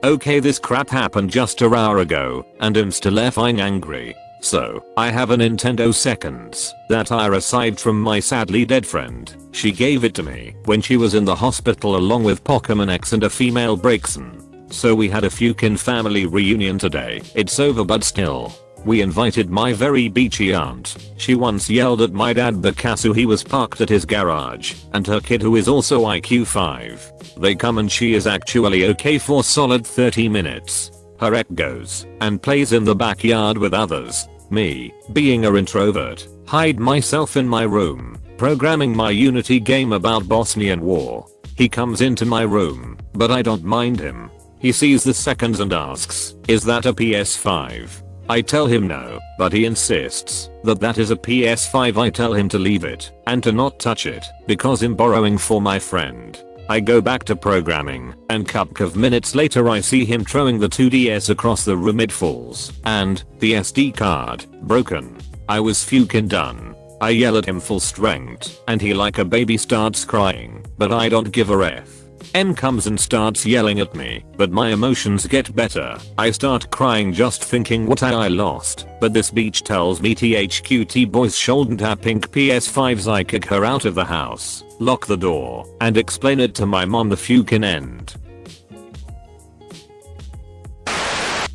Okay, this crap happened just an hour ago, and I'm still effing angry. So, I have a Nintendo Seconds that I received from my sadly dead friend. She gave it to me when she was in the hospital along with Pokemon X and a female Braixen. So we had a Fukin family reunion today. It's over but still. We invited my very beachy aunt. She once yelled at my dad because he was parked at his garage, and her kid who is also IQ 5. They come and she is actually okay for solid 30 minutes. Her ex goes and plays in the backyard with others. Me, being an introvert, hide myself in my room, programming my Unity game about Bosnian war. He comes into my room, but I don't mind him. He sees the seconds and asks, "Is that a PS5? I tell him no, but he insists that that is a PS5. I tell him to leave it and to not touch it because I'm borrowing for my friend. I go back to programming, and couple of minutes later I see him throwing the 2DS across the room. It falls, and the SD card broken. I was fucking done. I yell at him full strength, and he like a baby starts crying, but I don't give a f. M comes and starts yelling at me, but my emotions get better. I start crying just thinking what I lost, but this beach tells me THQT boys shouldn't have pink PS5s. I kick her out of the house, lock the door, and explain it to my mom the fucking end.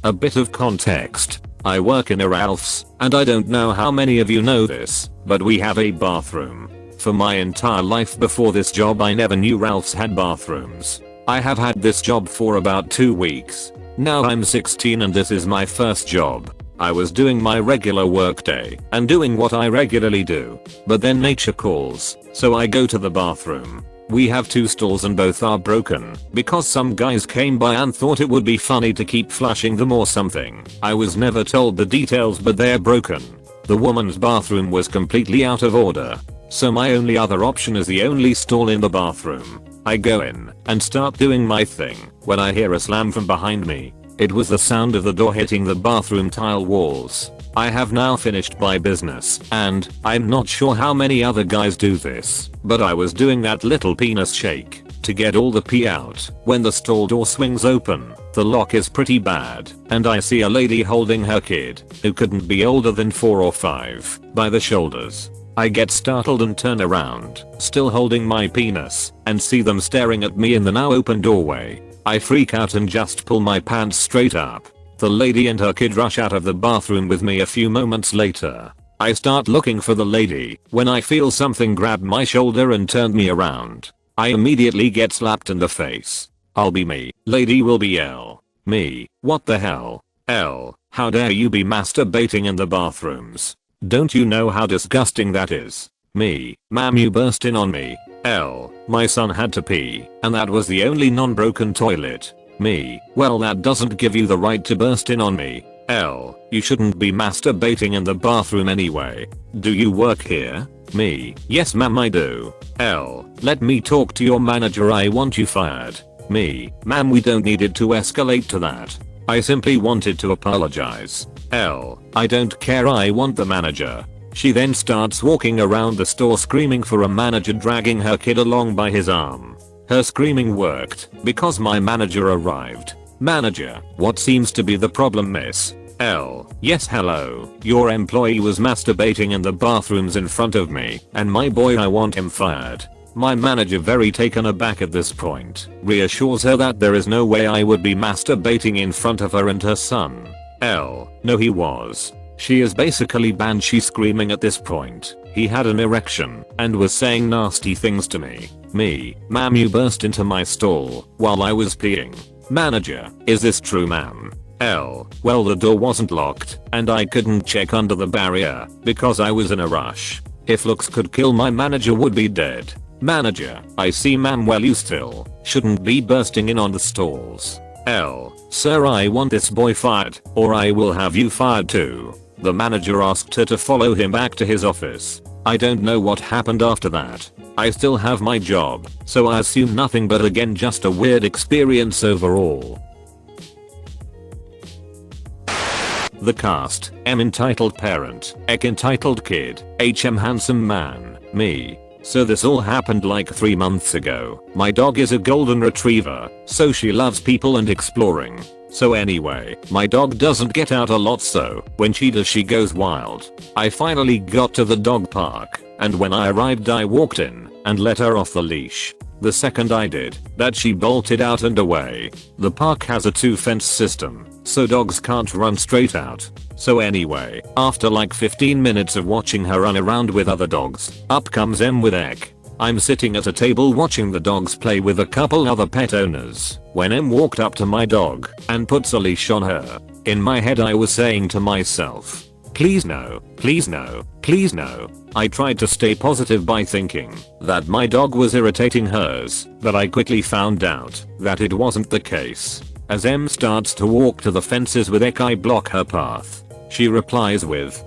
A bit of context. I work in a Ralph's, and I don't know how many of you know this, but we have a bathroom. For my entire life before this job I never knew Ralph's had bathrooms. I have had this job for about 2 weeks. Now I'm 16 and this is my first job. I was doing my regular workday and doing what I regularly do. But then nature calls, so I go to the bathroom. We have 2 stalls and both are broken because some guys came by and thought it would be funny to keep flushing them or something. I was never told the details, but they're broken. The woman's bathroom was completely out of order. So my only other option is the only stall in the bathroom. I go in and start doing my thing when I hear a slam from behind me. It was the sound of the door hitting the bathroom tile walls. I have now finished my business, and I'm not sure how many other guys do this, but I was doing that little penis shake to get all the pee out when the stall door swings open. The lock is pretty bad, and I see a lady holding her kid, who couldn't be older than 4 or 5, by the shoulders. I get startled and turn around, still holding my penis, and see them staring at me in the now open doorway. I freak out and just pull my pants straight up. The lady and her kid rush out of the bathroom with me a few moments later. I start looking for the lady when I feel something grab my shoulder and turn me around. I immediately get slapped in the face. I'll be me. Lady will be L. Me. What the hell? L. How dare you be masturbating in the bathrooms? Don't you know how disgusting that is? Me. Ma'am, you burst in on me. L. My son had to pee, and that was the only non-broken toilet. Me. Well, that doesn't give you the right to burst in on me. L. You shouldn't be masturbating in the bathroom anyway. Do you work here? Me. Yes ma'am, I do. L. Let me talk to your manager, I want you fired. Me. Ma'am, we don't need it to escalate to that. I simply wanted to apologize. L. I don't care, I want the manager. She then starts walking around the store screaming for a manager, dragging her kid along by his arm. Her screaming worked because my manager arrived. Manager, what seems to be the problem, miss? L. Yes, hello. Your employee was masturbating in the bathrooms in front of me, and my boy, I want him fired. My manager, very taken aback at this point, reassures her that there is no way I would be masturbating in front of her and her son. L. No, he was. She is basically banshee screaming at this point. He had an erection and was saying nasty things to me. Me. Ma'am, you burst into my stall while I was peeing. Manager. Is this true, ma'am? L. Well, the door wasn't locked and I couldn't check under the barrier because I was in a rush. If looks could kill, my manager would be dead. Manager. I see, ma'am. Well, you still shouldn't be bursting in on the stalls. L. Sir, I want this boy fired, or I will have you fired too. The manager asked her to follow him back to his office. I don't know what happened after that. I still have my job, so I assume nothing, but again, just a weird experience overall. The cast: M entitled parent, Ek entitled kid, HM handsome man, me. So this all happened like 3 months ago. My dog is a golden retriever, so she loves people and exploring. So anyway, my dog doesn't get out a lot, so when she does she goes wild. I finally got to the dog park, and when I arrived I walked in and let her off the leash. The second I did that, she bolted out and away. The park has a 2-fence system, so dogs can't run straight out. So anyway, after like 15 minutes of watching her run around with other dogs, up comes Em with Ek. I'm sitting at a table watching the dogs play with a couple other pet owners when Em walked up to my dog and puts a leash on her. In my head I was saying to myself, please no, please no, please no. I tried to stay positive by thinking that my dog was irritating hers, but I quickly found out that it wasn't the case. As Em starts to walk to the fences with Ek, I block her path. She replies with,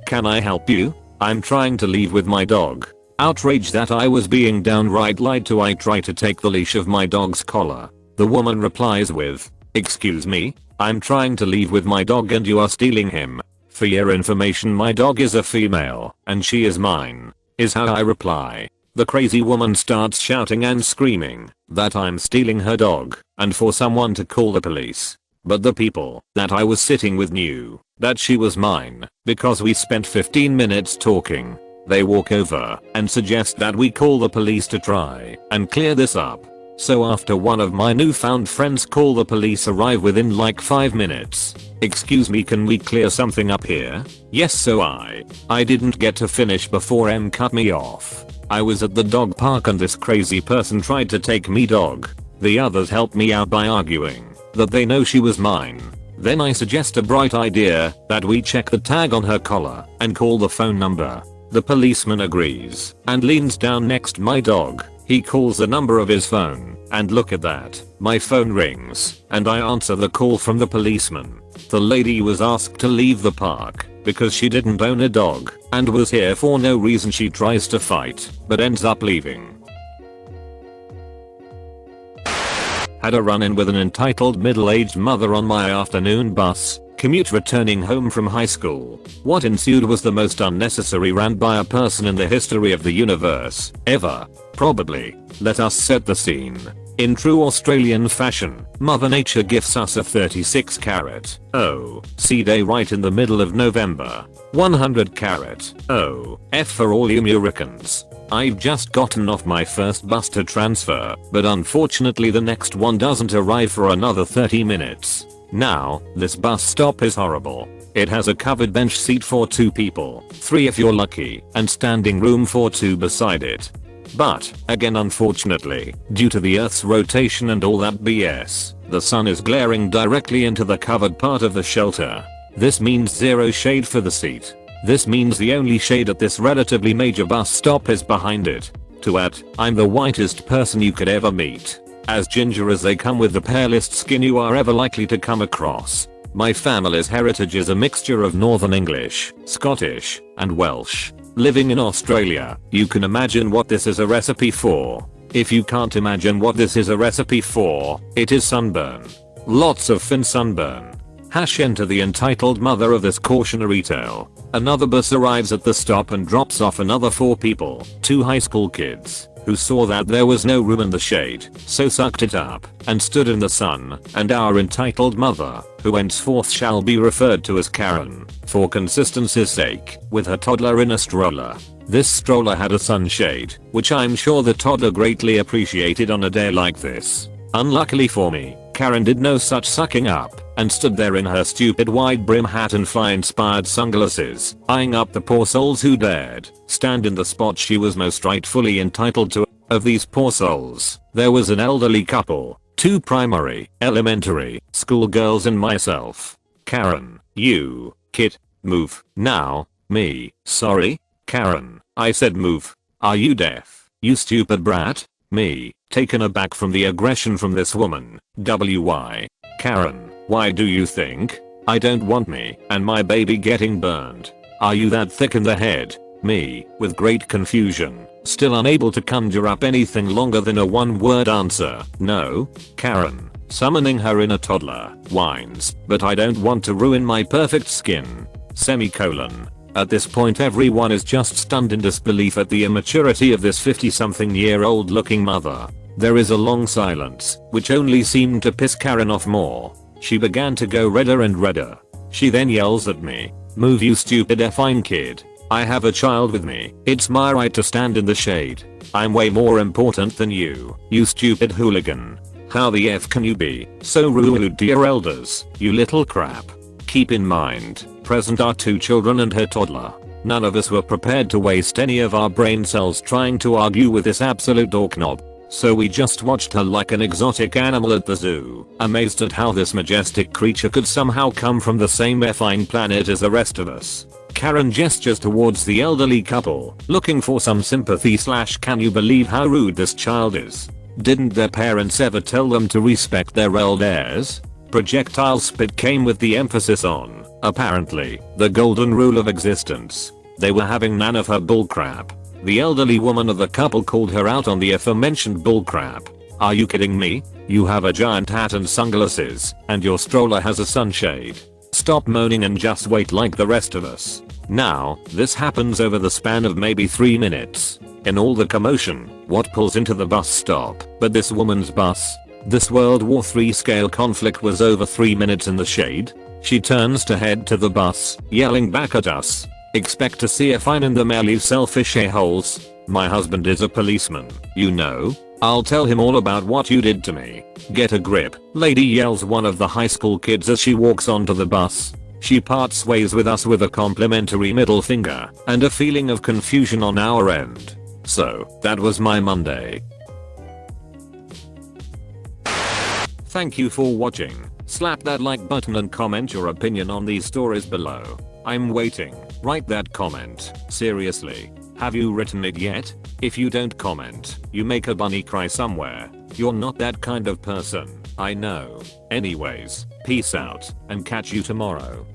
can I help you? I'm trying to leave with my dog. Outraged that I was being downright lied to, I try to take the leash of my dog's collar. The woman replies with, excuse me? I'm trying to leave with my dog and you are stealing him. For your information, my dog is a female and she is mine, is how I reply. The crazy woman starts shouting and screaming that I'm stealing her dog and for someone to call the police. But the people that I was sitting with knew that she was mine because we spent 15 minutes talking. They walk over and suggest that we call the police to try and clear this up. So after one of my newfound friends call the police arrive within like 5 minutes. Excuse me, can we clear something up here? Yes, so I didn't get to finish before Em cut me off. I was at the dog park and this crazy person tried to take me dog. The others helped me out by arguing that they know she was mine. Then I suggest a bright idea that we check the tag on her collar and call the phone number. The policeman agrees and leans down next to my dog. He calls the number of his phone and look at that, my phone rings and I answer the call from the policeman. The lady was asked to leave the park because she didn't own a dog and was here for no reason. She tries to fight but ends up leaving. Had a run-in with an entitled middle-aged mother on my afternoon bus commute returning home from high school. What ensued was the most unnecessary rant by a person in the history of the universe, ever. Probably. Let us set the scene. In true Australian fashion, Mother Nature gifts us a 36 carat seed day right in the middle of November. 100 carat F for all you Americans. I've just gotten off my first bus to transfer, but unfortunately the next one doesn't arrive for another 30 minutes. Now, this bus stop is horrible. It has a covered bench seat for 2 people, 3 if you're lucky, and standing room for 2 beside it. But, again unfortunately, due to the Earth's rotation and all that BS, the sun is glaring directly into the covered part of the shelter. This means zero shade for the seat. This means the only shade at this relatively major bus stop is behind it. To add, I'm the whitest person you could ever meet. As ginger as they come with the palest skin you are ever likely to come across. My family's heritage is a mixture of Northern English, Scottish, and Welsh. Living in Australia, you can imagine what this is a recipe for. If you can't imagine what this is a recipe for, it is sunburn. Lots of fin sunburn. Enter the entitled mother of this cautionary tale. Another bus arrives at the stop and drops off another 4 people, 2 high school kids, who saw that there was no room in the shade, so sucked it up and stood in the sun, and our entitled mother, who henceforth shall be referred to as Karen, for consistency's sake, with her toddler in a stroller. This stroller had a sunshade, which I'm sure the toddler greatly appreciated on a day like this. Unluckily for me, Karen did no such sucking up, and stood there in her stupid wide brim hat and fly-inspired sunglasses, eyeing up the poor souls who dared stand in the spot she was most rightfully entitled to. Of these poor souls, there was an elderly couple, 2 primary, elementary, school girls and myself. Karen, you, kid, move, now, me, sorry? Karen, I said move. Are you deaf, you stupid brat? Me, taken aback from the aggression from this woman. WY. Karen, why do you think I don't want me and my baby getting burned? Are you that thick in the head? Me, with great confusion, still unable to conjure up anything longer than a 1-word answer. No. Karen, summoning her inner toddler, whines, but I don't want to ruin my perfect skin. Semicolon. At this point everyone is just stunned in disbelief at the immaturity of this 50-something-year-old looking mother. There is a long silence, which only seemed to piss Karen off more. She began to go redder and redder. She then yells at me, "Move, you stupid effing kid. I have a child with me. It's my right to stand in the shade. I'm way more important than you, you stupid hooligan. How the F can you be so rude to your elders, you little crap?" Keep in mind, present are 2 children and her toddler. None of us were prepared to waste any of our brain cells trying to argue with this absolute dork knob. So we just watched her like an exotic animal at the zoo, amazed at how this majestic creature could somehow come from the same effing planet as the rest of us. Karen gestures towards the elderly couple, looking for some sympathy / "Can you believe how rude this child is? Didn't their parents ever tell them to respect their elders?" Projectile spit came with the emphasis on, apparently, the golden rule of existence. They were having none of her bullcrap. The elderly woman of the couple called her out on the aforementioned bullcrap. "Are you kidding me? You have a giant hat and sunglasses, and your stroller has a sunshade. Stop moaning and just wait like the rest of us." Now, this happens over the span of maybe 3 minutes. In all the commotion, what pulls into the bus stop but this woman's bus? This World War III scale conflict was over 3 minutes in the shade. She turns to head to the bus, yelling back at us, "Expect to see a fine in the mail, you selfish a-holes. My husband is a policeman, you know. I'll tell him all about what you did to me. Get a grip, lady," yells one of the high school kids as she walks onto the bus. She parts ways with us with a complimentary middle finger and a feeling of confusion on our end. So, that was my Monday. Thank you for watching. Slap that like button and comment your opinion on these stories below. I'm waiting. Write that comment. Seriously. Have you written it yet? If you don't comment, you make a bunny cry somewhere. You're not that kind of person, I know. Anyways, peace out, and catch you tomorrow.